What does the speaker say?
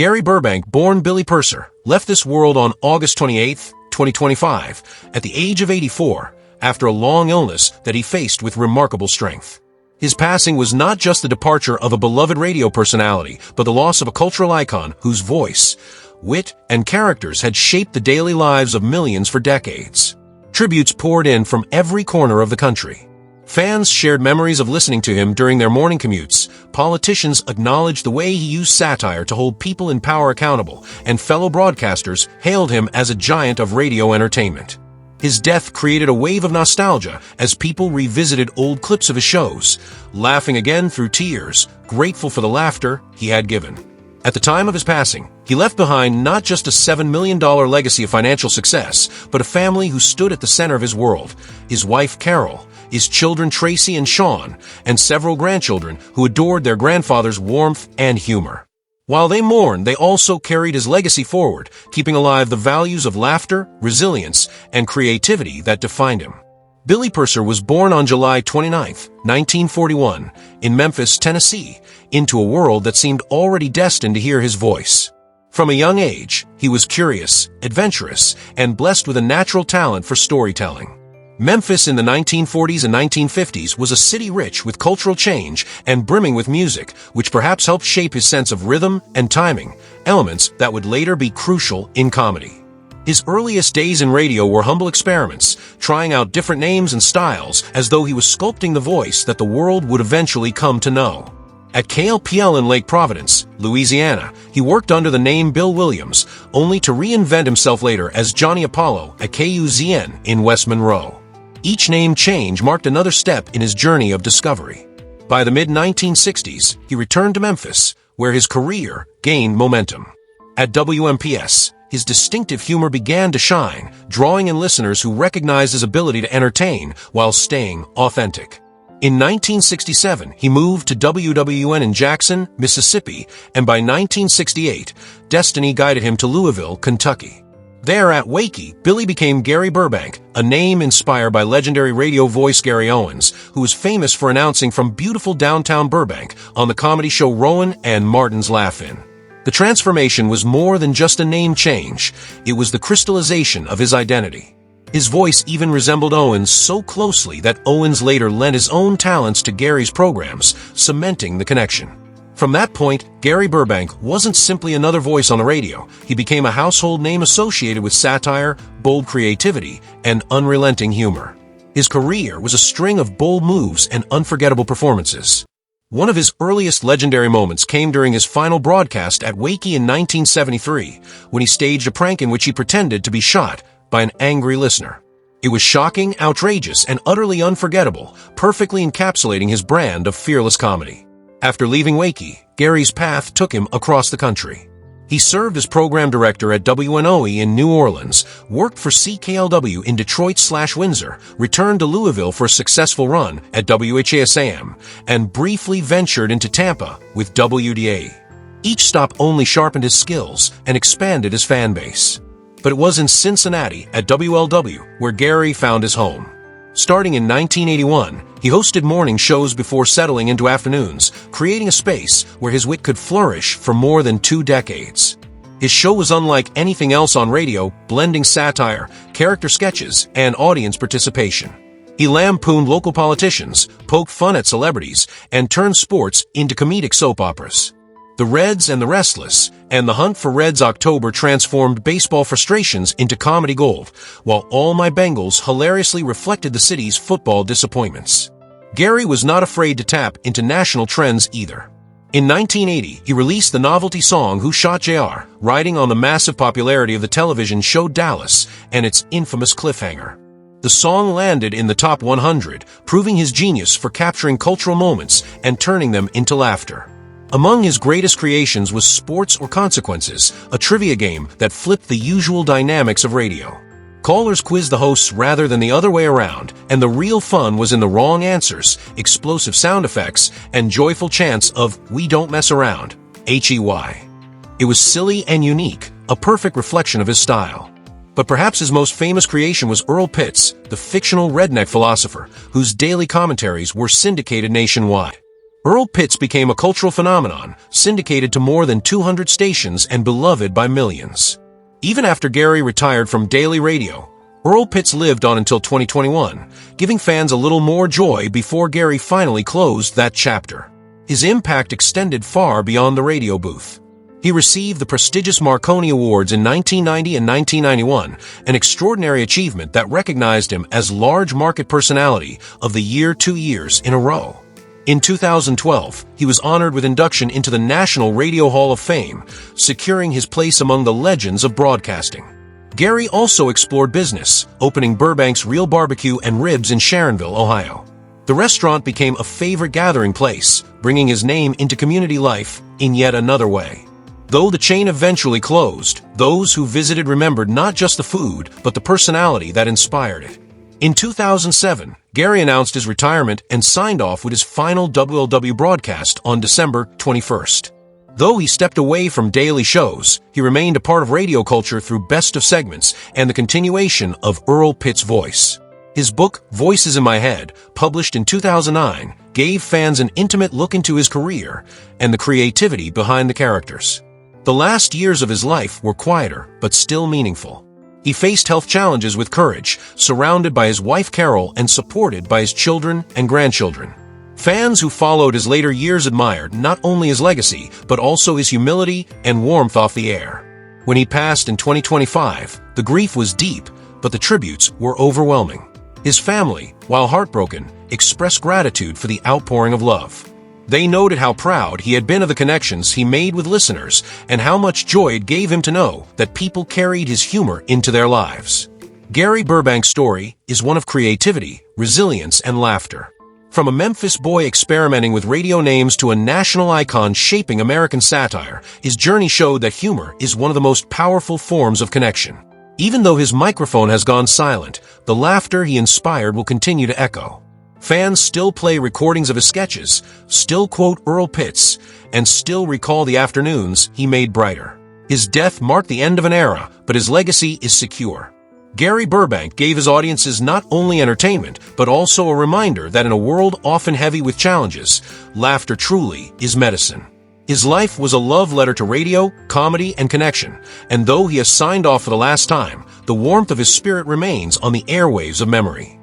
Gary Burbank, born Billy Purser, left this world on August 28, 2025, at the age of 84, after a long illness that he faced with remarkable strength. His passing was not just the departure of a beloved radio personality, but the loss of a cultural icon whose voice, wit, and characters had shaped the daily lives of millions for decades. Tributes poured in from every corner of the country. Fans shared memories of listening to him during their morning commutes. Politicians acknowledged the way he used satire to hold people in power accountable, and fellow broadcasters hailed him as a giant of radio entertainment. His death created a wave of nostalgia as people revisited old clips of his shows, laughing again through tears, grateful for the laughter he had given. At the time of his passing, he left behind not just a $7 million legacy of financial success, but a family who stood at the center of his world. His wife, Carol, his children Tracy and Sean, and several grandchildren who adored their grandfather's warmth and humor. While they mourned, they also carried his legacy forward, keeping alive the values of laughter, resilience, and creativity that defined him. Billy Purser was born on July 29, 1941, in Memphis, Tennessee, into a world that seemed already destined to hear his voice. From a young age, he was curious, adventurous, and blessed with a natural talent for storytelling. Memphis in the 1940s and 1950s was a city rich with cultural change and brimming with music, which perhaps helped shape his sense of rhythm and timing, elements that would later be crucial in comedy. His earliest days in radio were humble experiments, trying out different names and styles as though he was sculpting the voice that the world would eventually come to know. At KLPL in Lake Providence, Louisiana, he worked under the name Bill Williams, only to reinvent himself later as Johnny Apollo at KUZN in West Monroe. Each name change marked another step in his journey of discovery. By the mid-1960s, he returned to Memphis, where his career gained momentum. At WMPS, his distinctive humor began to shine, drawing in listeners who recognized his ability to entertain while staying authentic. In 1967, he moved to WWN in Jackson, Mississippi, and by 1968, destiny guided him to Louisville, Kentucky. There at Wakey, Billy became Gary Burbank, a name inspired by legendary radio voice Gary Owens, who was famous for announcing from beautiful downtown Burbank on the comedy show Rowan and Martin's Laugh-In. The transformation was more than just a name change. It was the crystallization of his identity. His voice even resembled Owens so closely that Owens later lent his own talents to Gary's programs, cementing the connection. From that point, Gary Burbank wasn't simply another voice on the radio. He became a household name associated with satire, bold creativity, and unrelenting humor. His career was a string of bold moves and unforgettable performances. One of his earliest legendary moments came during his final broadcast at Wakey in 1973, when he staged a prank in which he pretended to be shot by an angry listener. It was shocking, outrageous, and utterly unforgettable, perfectly encapsulating his brand of fearless comedy. After leaving Wakey, Gary's path took him across the country. He served as program director at WNOE in New Orleans, worked for CKLW in Detroit/Windsor, returned to Louisville for a successful run at WHAS-AM, and briefly ventured into Tampa with WDA. Each stop only sharpened his skills and expanded his fan base. But it was in Cincinnati at WLW where Gary found his home. Starting in 1981, he hosted morning shows before settling into afternoons, creating a space where his wit could flourish for more than 2 decades. His show was unlike anything else on radio, blending satire, character sketches, and audience participation. He lampooned local politicians, poked fun at celebrities, and turned sports into comedic soap operas. The Reds and the Restless, and the Hunt for Reds October transformed baseball frustrations into comedy gold, while All My Bengals hilariously reflected the city's football disappointments. Gary was not afraid to tap into national trends either. In 1980, he released the novelty song Who Shot JR, riding on the massive popularity of the television show Dallas and its infamous cliffhanger. The song landed in the top 100, proving his genius for capturing cultural moments and turning them into laughter. Among his greatest creations was Sports or Consequences, a trivia game that flipped the usual dynamics of radio. Callers quizzed the hosts rather than the other way around, and the real fun was in the wrong answers, explosive sound effects, and joyful chants of "We don't mess around," HEY. It was silly and unique, a perfect reflection of his style. But perhaps his most famous creation was Earl Pitts, the fictional redneck philosopher, whose daily commentaries were syndicated nationwide. Earl Pitts became a cultural phenomenon, syndicated to more than 200 stations and beloved by millions. Even after Gary retired from daily radio, Earl Pitts lived on until 2021, giving fans a little more joy before Gary finally closed that chapter. His impact extended far beyond the radio booth. He received the prestigious Marconi Awards in 1990 and 1991, an extraordinary achievement that recognized him as Large Market Personality of the Year 2 years in a row. In 2012, he was honored with induction into the National Radio Hall of Fame, securing his place among the legends of broadcasting. Gary also explored business, opening Burbank's Real Barbecue and Ribs in Sharonville, Ohio. The restaurant became a favorite gathering place, bringing his name into community life in yet another way. Though the chain eventually closed, those who visited remembered not just the food, but the personality that inspired it. In 2007, Gary announced his retirement and signed off with his final WLW broadcast on December 21st. Though he stepped away from daily shows, he remained a part of radio culture through best of segments and the continuation of Earl Pitts' voice. His book, Voices in My Head, published in 2009, gave fans an intimate look into his career and the creativity behind the characters. The last years of his life were quieter, but still meaningful. He faced health challenges with courage, surrounded by his wife Carol and supported by his children and grandchildren. Fans who followed his later years admired not only his legacy, but also his humility and warmth off the air. When he passed in 2025, the grief was deep, but the tributes were overwhelming. His family, while heartbroken, expressed gratitude for the outpouring of love. They noted how proud he had been of the connections he made with listeners and how much joy it gave him to know that people carried his humor into their lives. Gary Burbank's story is one of creativity, resilience, and laughter. From a Memphis boy experimenting with radio names to a national icon shaping American satire, his journey showed that humor is one of the most powerful forms of connection. Even though his microphone has gone silent, the laughter he inspired will continue to echo. Fans still play recordings of his sketches, still quote Earl Pitts, and still recall the afternoons he made brighter. His death marked the end of an era, but his legacy is secure. Gary Burbank gave his audiences not only entertainment, but also a reminder that in a world often heavy with challenges, laughter truly is medicine. His life was a love letter to radio, comedy, and connection, and though he has signed off for the last time, the warmth of his spirit remains on the airwaves of memory.